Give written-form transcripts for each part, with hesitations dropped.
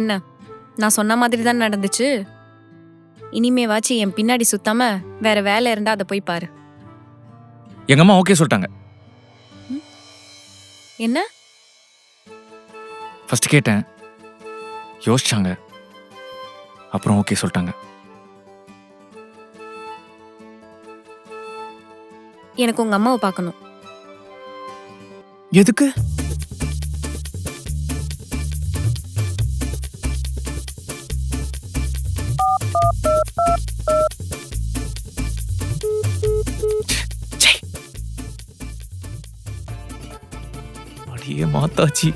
என்ன நான் சொன்ன மாதிரி தான் நடந்துச்சு. இனிமேவாச்சு என் பின்னாடி சுத்தாம வேற வேலை இருந்தா அதை போய் பாரு. எங்க அம்மா ஓகே சொல்லிட்டாங்க. என்ன? ஃபர்ஸ்ட் கேட்டேன், யோசிச்சாங்க, அப்புறம் ஓகே சொல்லிட்டாங்க. எனக்கு உங்க அம்மாவை பார்க்கணும். எதுக்கு? அடியே மாத்தாச்சி,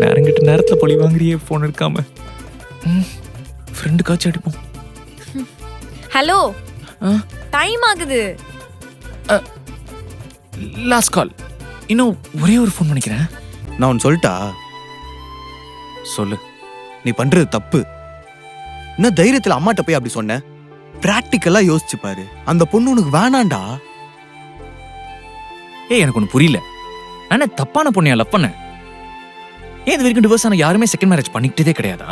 நேரங்கிட்ட நேரத்துல பழி வாங்குறியே போன் எடுக்காம. ஃப்ரெண்டு காய்ச்சி அடிப்போம். ஹலோ, டைம் ஆகுது. Last call. இன்னும் ஒரே ஒரு ஃபோன் பண்ணிக்கிறேன். நான் ஒன்னு சொல்லிட்டா? சொல்லு. நீ பண்றது தப்பு. என்ன தைரியத்துல அம்மாட்ட போய் அப்படி சொன்ன? பிராக்டிக்கலா யோசிச்சு பாரு, அந்த பொண்ணு உனக்கு வேணாண்டா. எனக்கு ஒண்ணு புரியல. ஆனா தப்பான பொண்ணையா லவ் பண்ண? ஏன் இது வரைக்கும் டிவோர்ஸ் ஆன யாருமே செகண்ட் மேரேஜ் பண்ணிக்கிட்டதே கிடையாதா?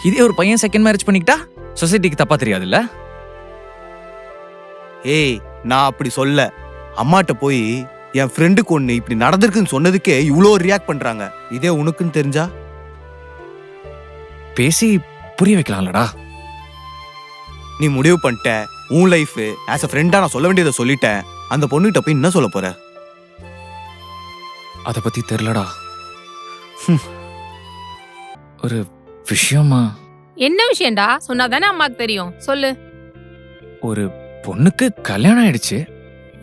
இதே ஒரு பையன் செகண்ட் மேரேஜ் பண்ணிக்கிட்டா சொசைட்டிக்கு தப்பா தெரியாதுல்ல? ஏய், நான் அப்படி சொல்ல. அம்மாட்ட போய் என் ஃப்ரெண்டுக்கு ஒண்ணு இப்படி நடந்திருக்குன்னு சொன்னதுக்கே இவ்வளோ ரியாக்ட் பண்றாங்க. இதே உனக்குன்னு தெரிஞ்சா? பேசி புரிய வைக்கலாம்லடா. நீ முடிவு பண்ணிட்ட, உன் லைஃப் ஆஸ் அ ஃப்ரெண்டா நான் சொல்ல வேண்டியதை சொல்லிட்டேன். அந்த பொண்ணுகிட்ட போய் என்ன சொல்ல போற? அத பத்தி தெரியலடா. ஒரு விஷயமா? என்ன விஷயம்டா? சொன்னாதானே அம்மாக்கு தெரியும். சொல்லு. ஒரு பொண்ணுக்கு கல்யாணம் ஆயிடுச்சு.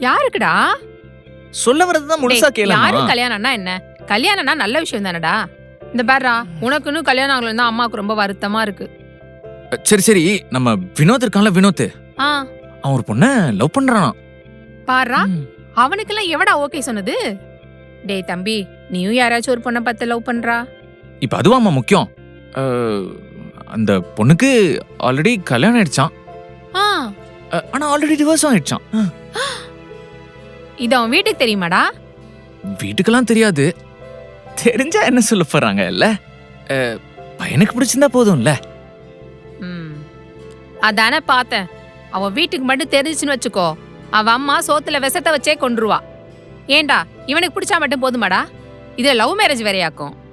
யாருக்குடா? சொல்ல வரதுதான் முழுசா யாரு கேளமா? கல்யாணம்னா என்ன? கல்யாணம்னா நல்ல விஷயம் தானடா. இந்த பாருடா, உனக்குன்னு கல்யாணம் ஆகலன்னு தான் அம்மாவுக்கு ரொம்ப வருத்தமா இருக்கு. சரி சரி, நம்ம வினோத் இருக்கான்ல, வினோத். ஆ, அவன் ஒரு பொண்ண லவ் பண்றானா. பாருடா, அவனுக்கெல்லாம் எவடா ஓகே சொன்னது? டேய் தம்பி, நீயும் யாராச்சும் ஒரு பொண்ணை பார்த்து லவ் பண்றா? இப்ப அதுவாமா முக்கியம். அந்த பொண்ணுக்கு ஆல்ரெடி கல்யாணம் ஆயிடுச்சான். ஆ, ஆனா ஆல்ரெடி டிவோர்ஸ் ஆயிடுச்சான். இது அவன் வீட்டுக்கு தெரியுமாடா? வீட்டுக்கெல்லாம் தெரியாது. தெரிஞ்சா என்ன சொல்ல போறாங்க இல்ல? பையனுக்கு பிடிச்சிருந்தா போதும்ல. அதானே பார்த்தேன். அவன் வீட்டுக்கு மட்டும் தெரிஞ்சுன்னு வச்சுக்கோ, அவ அம்மா சோத்துல விஷத்தை வச்சே கொன்றுவா. ஏண்டா, இவனுக்கு பிடிச்சா மட்டும் போதுமாடா? இதுல லவ் மேரேஜ் வேறையாக்கும்.